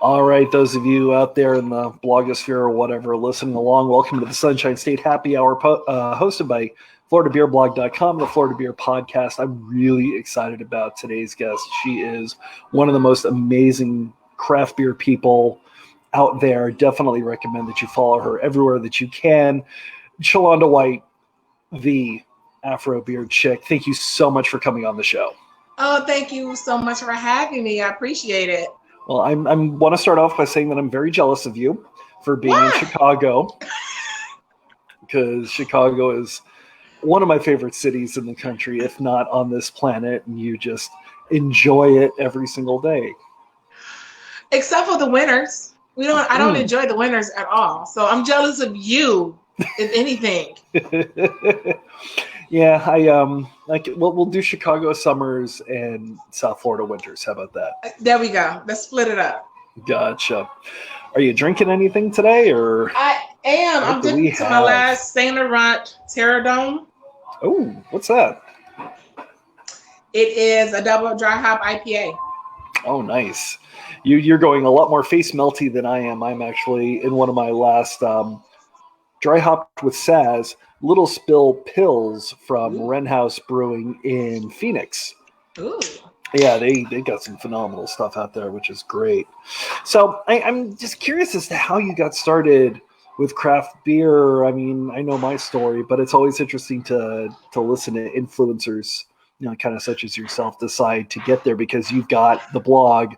All right, those of you out there in the blogosphere or whatever listening along, welcome to the Sunshine State Happy Hour hosted by FloridaBeerBlog.com, the Florida Beer Podcast. I'm really excited about today's guest. She is one of the most amazing craft beer people out there. Definitely recommend that you follow her everywhere that you can. Chalonda White, the Afro Beer Chick. Thank you so much for coming on the show. Oh, thank you so much for having me. I appreciate it. Well, I want to start off by saying that I'm very jealous of you for being in Chicago, because Chicago is one of my favorite cities in the country, if not on this planet, and you just enjoy it every single day. Except for the winters. I don't enjoy the winters at all. So I'm jealous of you, if anything. Yeah, we'll do Chicago summers and South Florida winters. How about that? There we go. Let's split it up. Gotcha. Are you drinking anything today, or? I am. I'm drinking to my last Saint Laurent Terradome. Oh, what's that? It is a double dry hop IPA. Oh, nice. You're going a lot more face melty than I am. I'm actually in one of my last dry hopped with Saz Little Spill Pills from Wren House Brewing in Phoenix. Ooh. Yeah, they got some phenomenal stuff out there, which is great. So I'm just curious as to how you got started with craft beer. I mean, I know my story, but it's always interesting to listen to influencers, kind of such as yourself, decide to get there, because you've got the blog,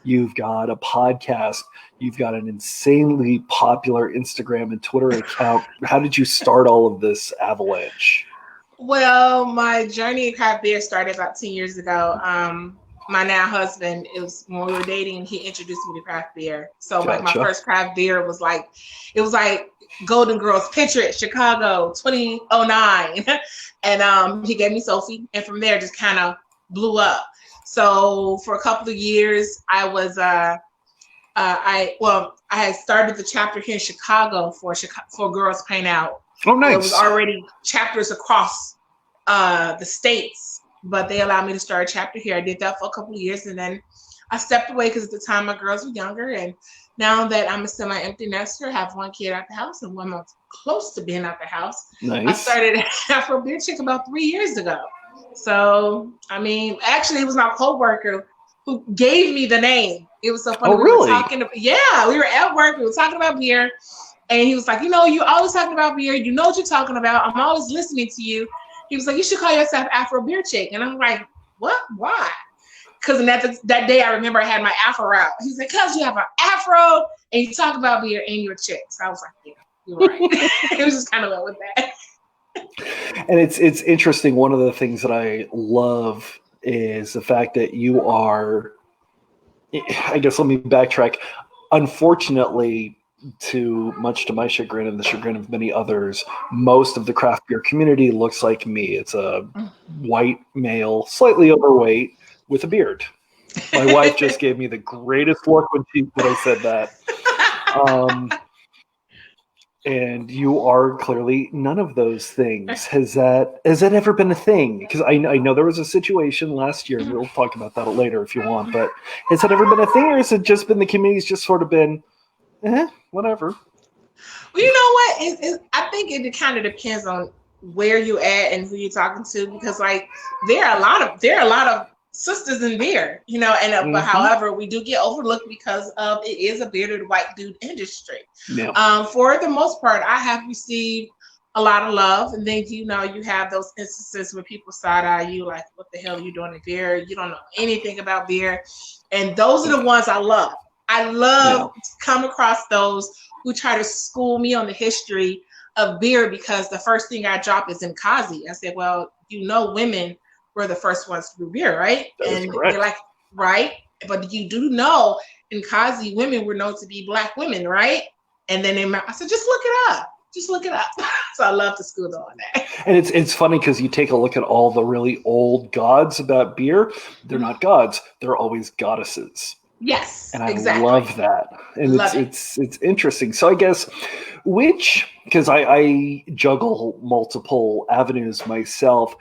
you've got a podcast, you've got an insanely popular Instagram and Twitter account. How did you start all of this avalanche? Well, my journey in craft beer started about 10 years ago. My now husband, it was when we were dating, he introduced me to craft beer. So like my first craft beer was like Golden Girls Picture at Chicago 2009. And he gave me Sophie, and from there just kind of blew up. So for a couple of years, I was I had started the chapter here in Chicago for Girls Paint Out. Oh, nice. There was already chapters across the states, but they allowed me to start a chapter here. I did that for a couple of years, and then I stepped away because at the time my girls were younger. And now that I'm a semi-empty nester, have one kid out the house and one month close to being out the house, nice. I started Afro Beer Chick about 3 years ago. So, I mean, actually, it was my coworker who gave me the name. It was so funny. Oh, really? We were at work. We were talking about beer. And he was like, you always talking about beer. You know what you're talking about. I'm always listening to you. He was like, you should call yourself Afro Beer Chick. And I'm like, what? Why? Because that day I remember I had my afro out. He's like, because you have an afro and you talk about beer and you're a chick. So I was like, yeah, you're right. It was just kind of went with that. And it's interesting. One of the things that I love is the fact that you are, I guess let me backtrack. Unfortunately, much to my chagrin and the chagrin of many others, most of the craft beer community looks like me. It's a white male, slightly overweight, with a beard. My wife just gave me the greatest look when I said that. And you are clearly none of those things. Has that ever been a thing? Because I know there was a situation last year, and we'll talk about that later if you want, but has that ever been a thing, or has it just been the community's just sort of been whatever? Well, you know what? I think it kind of depends on where you at and who you're talking to, because like there are a lot of sisters in beer, but however, we do get overlooked because of it is a bearded white dude industry. Yeah. For the most part, I have received a lot of love, and then you have those instances where people side eye you like, what the hell are you doing in beer? You don't know anything about beer. And those are the ones I love. I love to come across those who try to school me on the history of beer, because the first thing I drop is in Kazi. I said, well, women were the first ones to brew beer, right? And they're like, right? But you do know in Kazi, women were known to be Black women, right? And then I said, just look it up. Just look it up. So I love to school them on that. And it's funny because you take a look at all the really old gods about beer. They're not gods. They're always goddesses. Yes, and I exactly. love that, and it's interesting. So I guess because I juggle multiple avenues myself,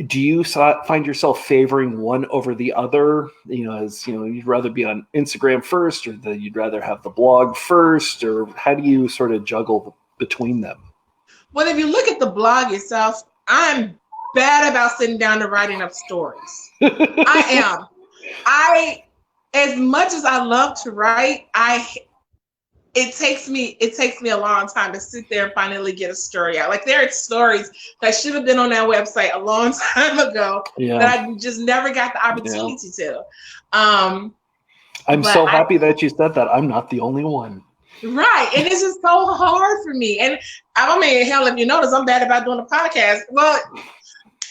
Do you find yourself favoring one over the other? As you'd rather be on Instagram first, or that you'd rather have the blog first, or how do you sort of juggle between them? Well, if you look at the blog itself, I'm bad about sitting down and writing up stories. I am. As much as I love to write, it takes me a long time to sit there and finally get a story out. Like, there are stories that should have been on that website a long time ago that I just never got the opportunity to. I'm so happy that you said that. I'm not the only one. Right. And it's just so hard for me. And I mean, hell, if you notice, I'm bad about doing a podcast. Well,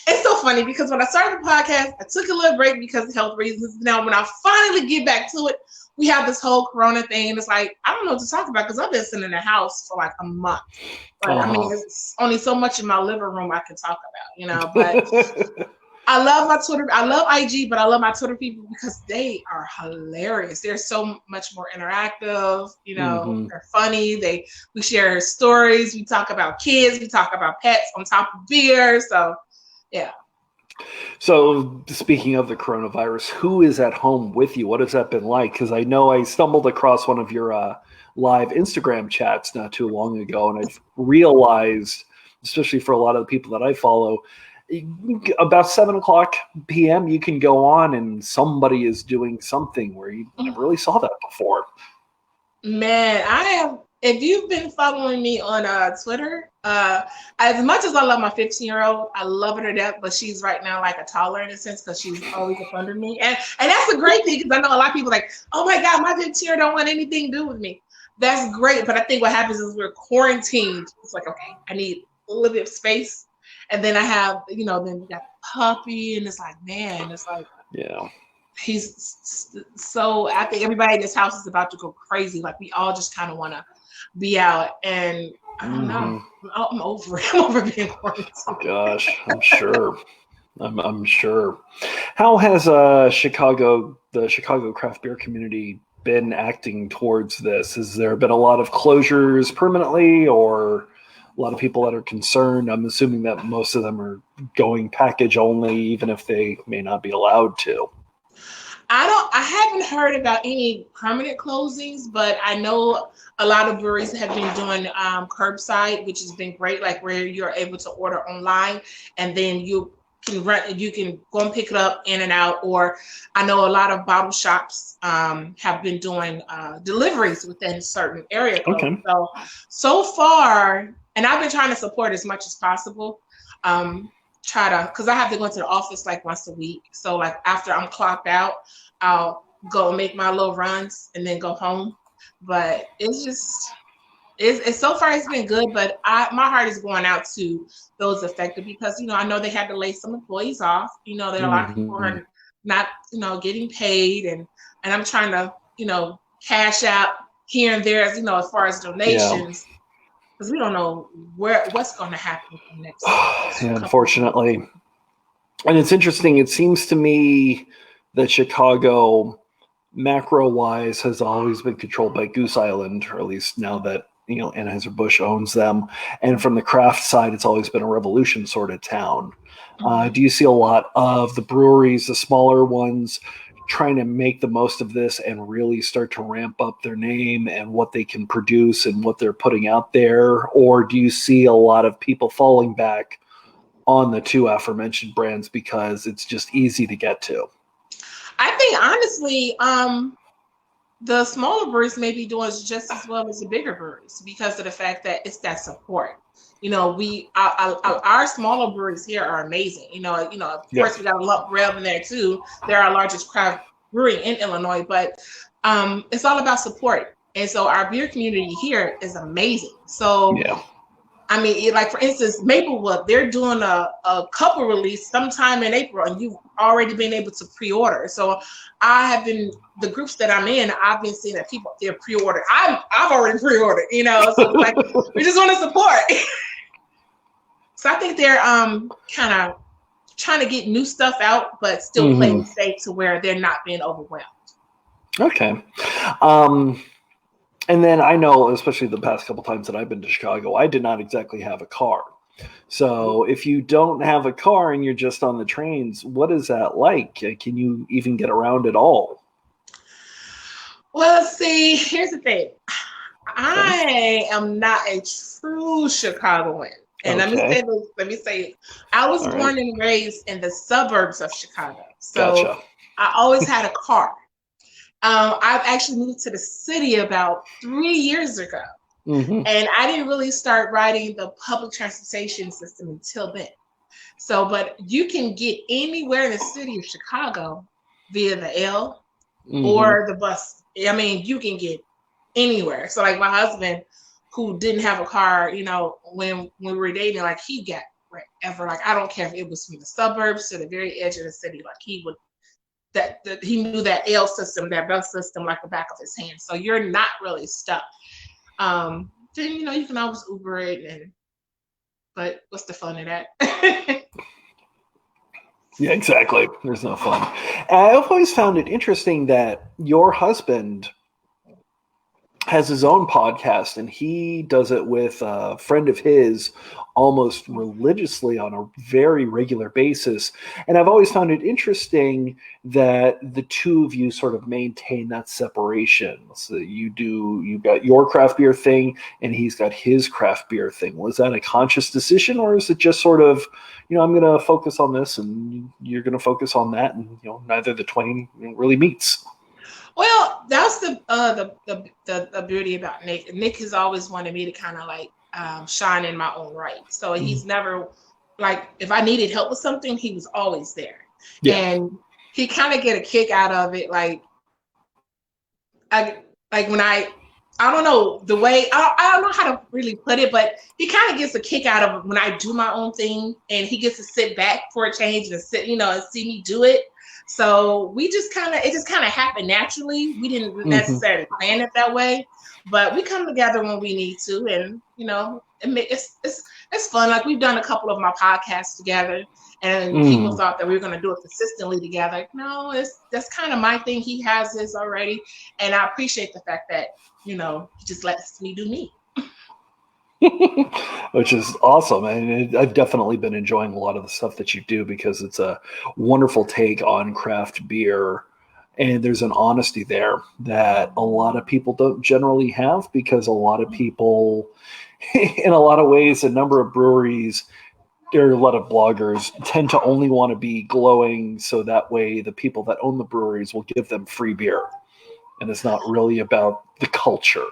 it's so funny because when I started the podcast, I took a little break because of health reasons. Now, when I finally get back to it, we have this whole Corona thing. And it's like, I don't know what to talk about because I've been sitting in the house for like a month. But I mean, there's only so much in my living room I can talk about, But I love my Twitter. I love IG, but I love my Twitter people because they are hilarious. They're so much more interactive. They're funny. We share stories. We talk about kids. We talk about pets on top of beer. So, yeah. So, speaking of the coronavirus, who is at home with you? What has that been like? Because I know I stumbled across one of your live Instagram chats not too long ago, and I've realized, especially for a lot of the people that I follow, about 7:00 p.m. you can go on and somebody is doing something where you never really saw that before. Man, I have. If you've been following me on Twitter, as much as I love my 15-year-old, I love her to death, but she's right now like a toddler in a sense because she's always up under me. And that's a great thing because I know a lot of people like, oh my God, my 15-year-old don't want anything to do with me. That's great. But I think what happens is we're quarantined. It's like, okay, I need a little bit of space. And then I have, then we got the puppy, and it's like, man, it's like, he's so. I think everybody in this house is about to go crazy. Like, we all just kind of want to be out, and I don't know. I'm over it. I'm over being quarantined. Gosh, I'm sure. I'm sure. How has the Chicago craft beer community been acting towards this? Has there been a lot of closures permanently, or a lot of people that are concerned? I'm assuming that most of them are going package only, even if they may not be allowed to. I haven't heard about any permanent closings, but I know a lot of breweries have been doing curbside, which has been great, like where you're able to order online and then you can go and pick it up in and out. Or I know a lot of bottle shops have been doing deliveries within certain area codes. Okay. So far, and I've been trying to support as much as possible. Because I have to go into the office like once a week. So like after I'm clocked out, I'll go and make my little runs and then go home. But it's so far it's been good, but my heart is going out to those affected because, I know they had to lay some employees off. There are a lot of people who are not, getting paid, and I'm trying to, cash out here and there, as far as donations. Yeah. Because we don't know what's going to happen next. Unfortunately. And it's interesting. It seems to me that Chicago, macro-wise, has always been controlled by Goose Island, or at least now that Anheuser-Busch owns them. And from the craft side, it's always been a Revolution sort of town. Do you see a lot of the breweries, the smaller ones, trying to make the most of this and really start to ramp up their name and what they can produce and what they're putting out there? Or do you see a lot of people falling back on the two aforementioned brands because it's just easy to get to? I think honestly, the smaller breweries may be doing just as well as the bigger breweries because of the fact that it's that support. Our smaller breweries here are amazing. Of course, we got a Lump Rev in there too. They're our largest craft brewery in Illinois, but it's all about support. And so our beer community here is amazing. So, I mean, like for instance, Maplewood, they're doing a couple release sometime in April, and you've already been able to pre-order. So the groups that I'm in, I've been seeing that people, they're pre-ordered. I've already pre-ordered, so it's like, we just want to support. So I think they're kind of trying to get new stuff out, but still playing safe to where they're not being overwhelmed. Okay. And then I know, especially the past couple times that I've been to Chicago, I did not exactly have a car. So if you don't have a car and you're just on the trains, what is that like? Can you even get around at all? Well, see, here's the thing. Okay. I am not a true Chicagoan. And let me Okay. say this, let me say, I was All right. born and raised in the suburbs of Chicago. So Gotcha. I always had a car. I've actually moved to the city about 3 years ago. Mm-hmm. And I didn't really start riding the public transportation system until then. So, but you can get anywhere in the city of Chicago via the L Mm-hmm. or the bus. I mean, you can get anywhere. So like my husband, who didn't have a car, when we were dating, like he got wherever. Like I don't care if it was from the suburbs to the very edge of the city. Like he would that he knew that L system, that bus system, like the back of his hand. So you're not really stuck. Then you can always Uber it, but what's the fun of that? Yeah, exactly. There's no fun. I've always found it interesting that your husband has his own podcast, and he does it with a friend of his almost religiously on a very regular basis. And I've always found it interesting that the two of you sort of maintain that separation. So you've got your craft beer thing and he's got his craft beer thing. Was that a conscious decision, or is it just sort of, I'm going to focus on this and you're going to focus on that, and neither the twain really meets? Well, that's the beauty about Nick. Nick has always wanted me to kind of like shine in my own right. So he's never like, if I needed help with something, he was always there. Yeah. And he kind of get a kick out of it. Like when I don't know the way, I don't know how to really put it, but he kind of gets a kick out of it when I do my own thing, and he gets to sit back for a change and sit, and see me do it. So it just kind of happened naturally. We didn't necessarily plan it that way, but we come together when we need to, and it's fun. Like we've done a couple of my podcasts together, and people thought that we were going to do it consistently together. No, that's kind of my thing. He has his already, and I appreciate the fact that he just lets me do me. Which is awesome. And I've definitely been enjoying a lot of the stuff that you do, because it's a wonderful take on craft beer. And there's an honesty there that a lot of people don't generally have, because a lot of people, in a lot of ways, a number of breweries, there are a lot of bloggers tend to only want to be glowing, so that way the people that own the breweries will give them free beer. And it's not really about the culture.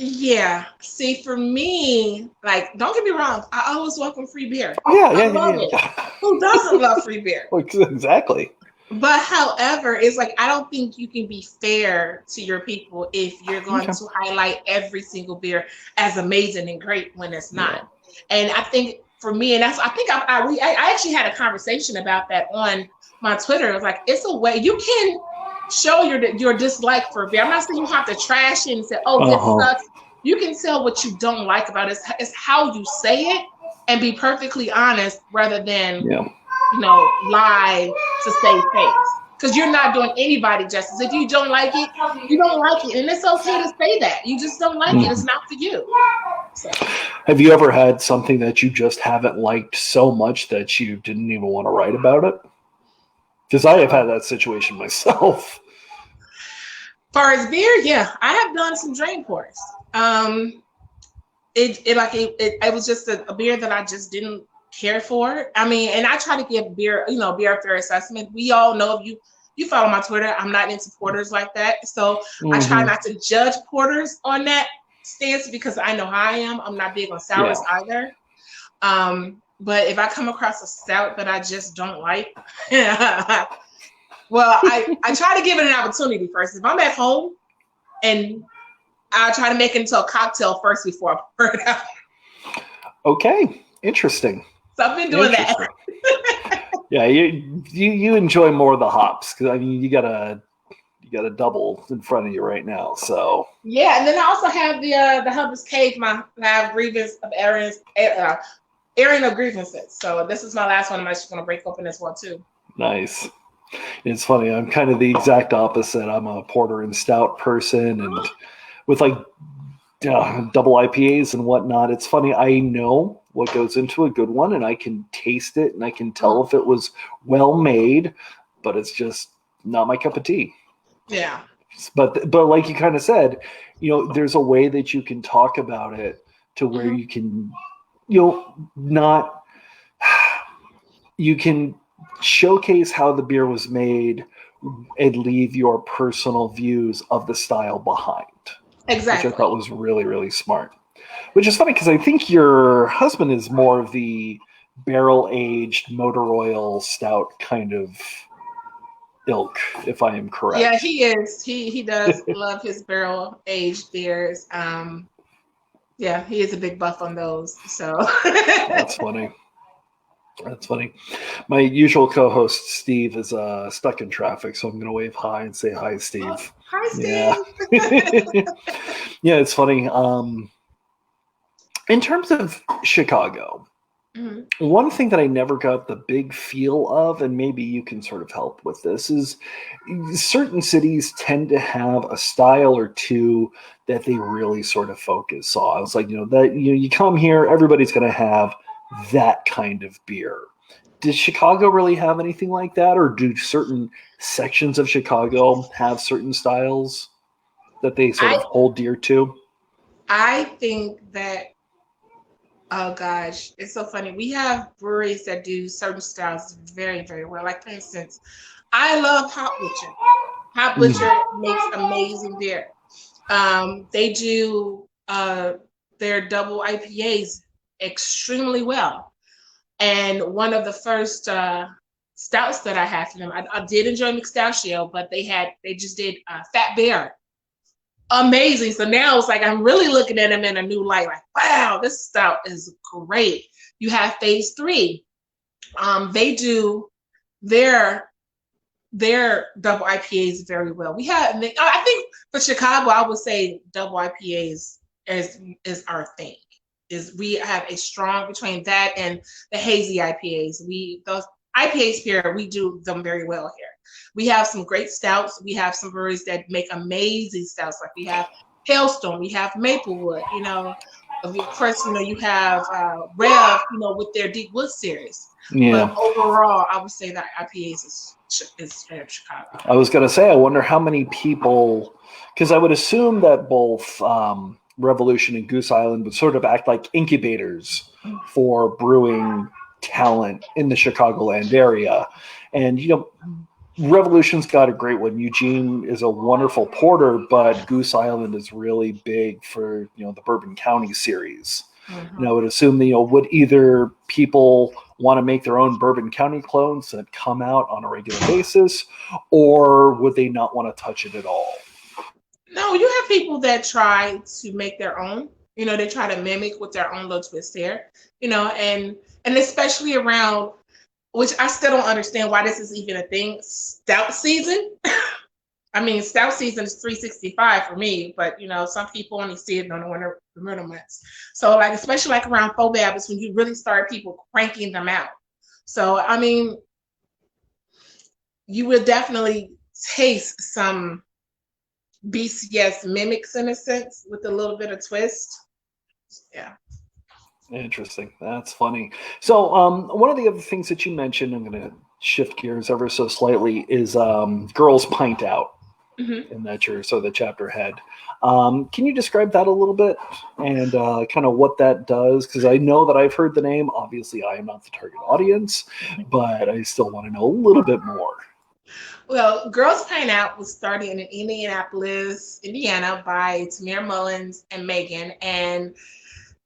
Yeah. See, for me, like, don't get me wrong, I always welcome free beer. Oh, yeah, I love it. Who doesn't love free beer? Exactly. But however, it's like, I don't think you can be fair to your people if you're going to highlight every single beer as amazing and great when it's not. Yeah. And I think for me, and I actually had a conversation about that on my Twitter. It was like, it's a way you can show your dislike for beer. I'm not saying you have to trash it and say, oh, this sucks. You can tell what you don't like about it. It's how you say it, and be perfectly honest rather than lie to save face. Because you're not doing anybody justice. If you don't like it, you don't like it, and it's okay to say that. You just don't like it. It's not for you. So. Have you ever had something that you just haven't liked so much that you didn't even want to write about it? Because I have had that situation myself. Far as beer, yeah, I have done some drain pours. It was just a beer that I just didn't care for. I mean, and I try to give beer a fair assessment. We all know, if you follow my Twitter, I'm not into porters like that. So I try not to judge porters on that stance, because I know how I am. I'm not big on sours either. But if I come across a stout that I just don't like, well, I try to give it an opportunity first. If I'm at home, and I try to make it into a cocktail first before I pour it out. Okay, interesting. So I've been doing that. Yeah, you enjoy more of the hops, because I mean you got a double in front of you right now. So yeah, and then I also have the Hubba's Cave. I have grievance of airing of grievances. So this is my last one. I'm actually going to break open this one too. Nice. It's funny. I'm kind of the exact opposite. I'm a porter and stout person, and with like double IPAs and whatnot. It's funny. I know what goes into a good one, and I can taste it, and I can tell if it was well made, but it's just not my cup of tea. Yeah. But like you kind of said, there's a way that you can talk about it to where you can, not, you can showcase how the beer was made and leave your personal views of the style behind. Exactly. Which I thought was really, really smart. Which is funny because I think your husband is more of the barrel-aged motor oil stout kind of ilk, if I am correct. Yeah, he is. He does love his barrel-aged beers. Yeah, he is a big buff on those. So That's funny. That's funny. My usual co-host Steve is stuck in traffic, so I'm going to wave hi and say hi, Steve. Oh, hi, Steve. Yeah, yeah, it's funny. In terms of Chicago, one thing that I never got the big feel of, and maybe you can sort of help with this, is certain cities tend to have a style or two that they really sort of focus on. It's like, you come here, everybody's going to have that kind of beer. Does Chicago really have anything like that, or do certain sections of Chicago have certain styles that they sort of hold dear to? I think that, oh gosh, it's so funny. We have breweries that do certain styles very, very well. Like, for instance, I love Hop Butcher. Hop Butcher makes amazing beer. They do their double IPAs extremely well. And one of the first stouts that I had from them, I did enjoy Mixtachio, but they just did Fat Bear. Amazing. So now it's like I'm really looking at them in a new light. Like, wow, this stout is great. You have Phase 3. They do their double IPAs very well. I think for Chicago, I would say double IPAs is our thing. We have a strong between that and the hazy IPAs. Those IPAs here, we do them very well here. We have some great stouts. We have some breweries that make amazing stouts. Like we have Hailstone, we have Maplewood. Of course, you have Rev, with their Deep Wood series. Yeah. But overall, I would say that IPAs is straight up Chicago. I was going to say, I wonder how many people, because I would assume that both Revolution and Goose Island would sort of act like incubators for brewing talent in the Chicagoland area. And, Revolution's got a great one. Eugene is a wonderful porter, but Goose Island is really big for, the Bourbon County series. And I would assume that, would either people want to make their own Bourbon County clones that come out on a regular basis, or would they not want to touch it at all? No, you have people that try to make their own. They try to mimic with their own little twist there. And especially around, which I still don't understand why this is even a thing, stout season. I mean, stout season is 365 for me, but some people only see it on the winter months. So, like, especially like around FOBAB is when you really start people cranking them out. So, I mean, you would definitely taste some BCS mimics in a sense with a little bit of twist. Yeah. Interesting. That's funny. So one of the other things that you mentioned, I'm going to shift gears ever so slightly, is Girls Pint Out. And that you're the chapter head. Can you describe that a little bit and kind of what that does? Because I know that I've heard the name. Obviously, I am not the target audience, but I still want to know a little bit more. Well, Girls Pint Out was started in Indianapolis, Indiana by Tamir Mullins and Megan. And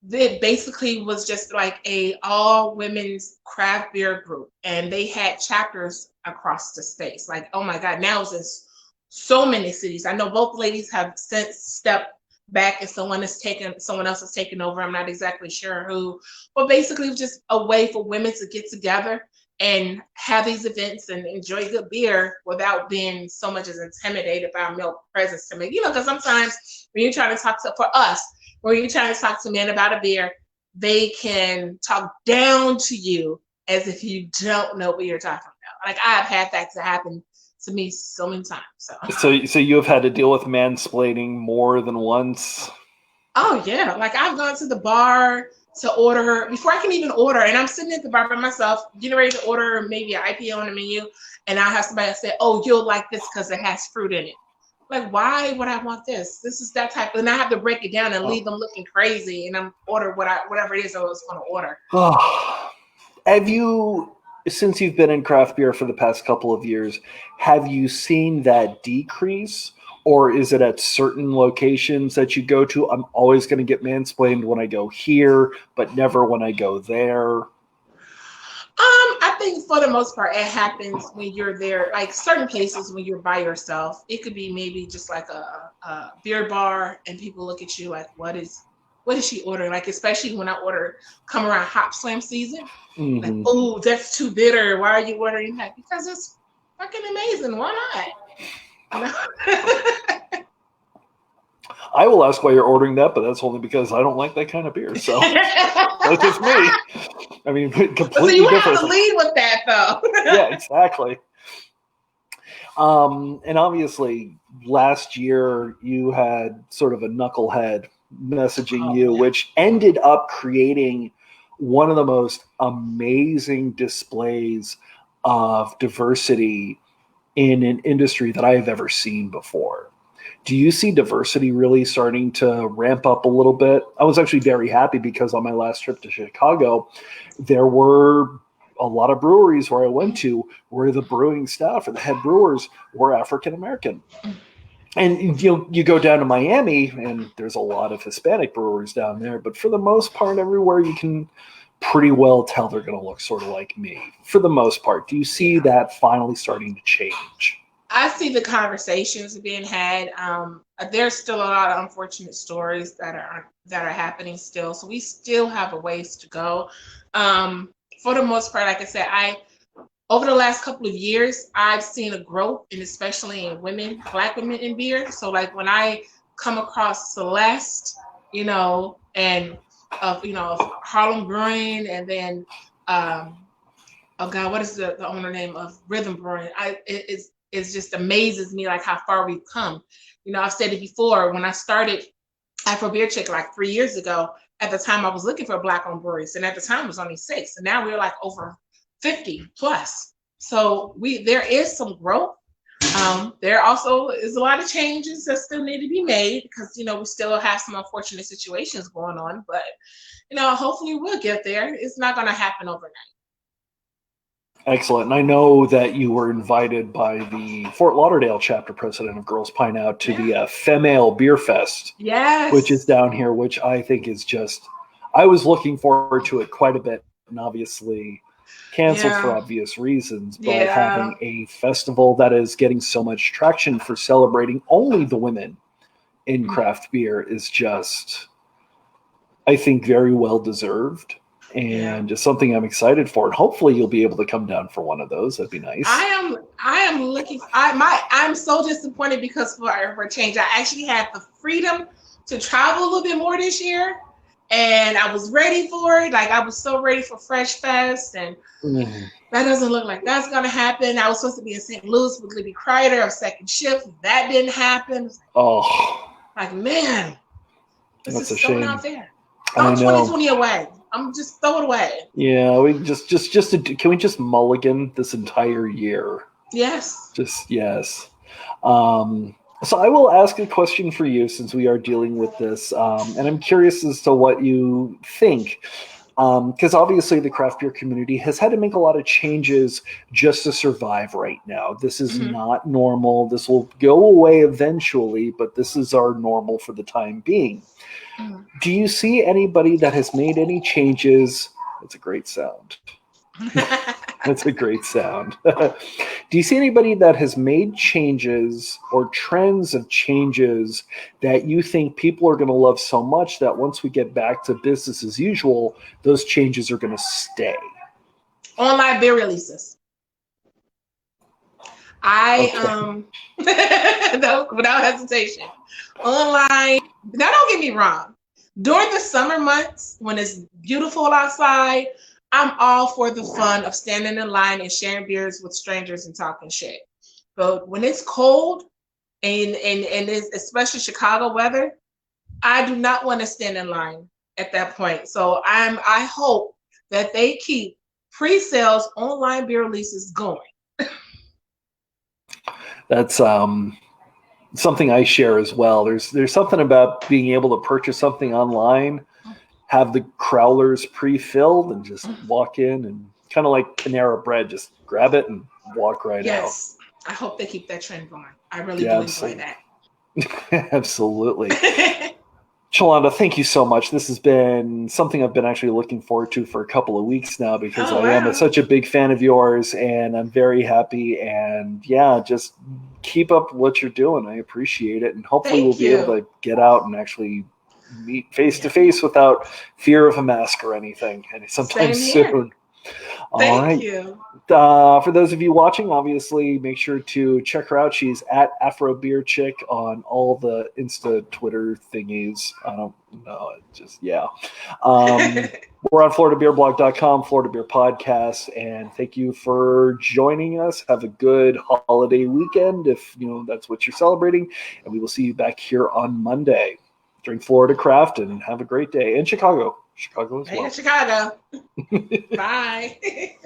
it basically was just like a all women's craft beer group. And they had chapters across the states. Like, oh my God, now it's just so many cities. I know both ladies have since stepped back and someone else has taken over. I'm not exactly sure who, but basically it was just a way for women to get together and have these events and enjoy good beer without being so much as intimidated by a male presence to make, because sometimes when you're trying to talk to men about a beer, they can talk down to you as if you don't know what you're talking about. Like I've had that to happen to me so many times. So you have had to deal with mansplaining more than once? Oh yeah. Like I've gone to the bar to order before I can even order. And I'm sitting at the bar by myself, getting ready to order maybe an IPA on the menu. And I'll have somebody say, oh, you'll like this because it has fruit in it. Like, why would I want this? This is that type. And I have to break it down and leave them looking crazy. And I'm order whatever it is I was going to order. Oh. Have you, since you've been in craft beer for the past couple of years, have you seen that decrease? Or is it at certain locations that you go to? I'm always going to get mansplained when I go here, but never when I go there. I think for the most part, it happens when you're there. Like certain places when you're by yourself, it could be maybe just like a beer bar, and people look at you like, what is she ordering? Like especially when I come around hop slam season, like, oh, that's too bitter. Why are you ordering that? Because it's fucking amazing. Why not? I will ask why you're ordering that, but that's only because I don't like that kind of beer. So that's just me. I mean, completely so you different. have to lead with that, though. Yeah, exactly. And obviously, last year you had sort of a knucklehead messaging you, which ended up creating one of the most amazing displays of diversity in an industry that I have ever seen before. Do you see diversity really starting to ramp up a little bit? I was actually very happy because on my last trip to Chicago, there were a lot of breweries where I went to where the brewing staff or the head brewers were African American. And you go down to Miami and there's a lot of Hispanic brewers down there, but for the most part, everywhere you can pretty well tell they're going to look sort of like me. For the most part, do you see that finally starting to change? I see the conversations being had. There's still a lot of unfortunate stories that are happening still. So we still have a ways to go. For the most part, like I said, over the last couple of years, I've seen a growth, and especially in Black women in beer. So like when I come across Celeste, and of Harlem Brewing, and then oh God, what is the owner name of Rhythm Brewing? It just amazes me like how far we've come. I've said it before, when I started Afro Beer Chick like 3 years ago, at the time I was looking for Black-owned breweries, and at the time it was only 6, and now we're like over 50 plus. So there is some growth. There also is a lot of changes that still need to be made because, we still have some unfortunate situations going on, but, hopefully we'll get there. It's not going to happen overnight. Excellent. And I know that you were invited by the Fort Lauderdale chapter president of Girls Pine Out to the Female Beer Fest, which is down here, which I think is I was looking forward to it quite a bit, and obviously canceled for obvious reasons, but having a festival that is getting so much traction for celebrating only the women in craft beer is just, I think, very well deserved. And just something I'm excited for. And hopefully you'll be able to come down for one of those. That'd be nice. I am looking. I'm so disappointed because for a change, I actually had the freedom to travel a little bit more this year, and I was ready for it. Like I was so ready for Fresh Fest, and that doesn't look like that's gonna happen. I was supposed to be in St. Louis with Libby Kreider of Second Shift. That didn't happen. Like man, this is so not fair. Throw 2020 away. I'm just throw it away. Yeah, we can we just mulligan this entire year? Yes. Yes. So I will ask a question for you since we are dealing with this, and I'm curious as to what you think. Because obviously the craft beer community has had to make a lot of changes just to survive right now. This is not normal. This will go away eventually, but this is our normal for the time being. Do you see anybody that has made any changes? That's a great sound. That's a great sound. Do you see anybody that has made changes or trends of changes that you think people are going to love so much that once we get back to business as usual, those changes are going to stay? Online beer releases. Without hesitation. Online. Now, don't get me wrong. During the summer months, when it's beautiful outside, I'm all for the fun of standing in line and sharing beers with strangers and talking shit. But when it's cold and it's especially Chicago weather, I do not want to stand in line at that point. So I hope that they keep pre-sales online beer releases going. That's something I share as well. There's something about being able to purchase something online, have the crowlers pre-filled, and just walk in and kind of like Panera Bread, just grab it and walk right out. Yes, I hope they keep that trend going. I really do enjoy that. Absolutely. Chalonda, thank you so much. This has been something I've been actually looking forward to for a couple of weeks now because I am such a big fan of yours, and I'm very happy. And yeah, just keep up what you're doing. I appreciate it. And hopefully we'll be able to get out and actually meet face to face without fear of a mask or anything sometime soon. Thank you. For those of you watching, obviously, make sure to check her out. She's at Afro Beer Chick on all the Insta Twitter thingies. I don't know. We're on FloridaBeerBlog.com, Florida Beer Podcast, and thank you for joining us. Have a good holiday weekend if that's what you're celebrating, and we will see you back here on Monday. Drink Florida Craft and have a great day in Chicago. Chicago as well. Hey, Chicago. Bye.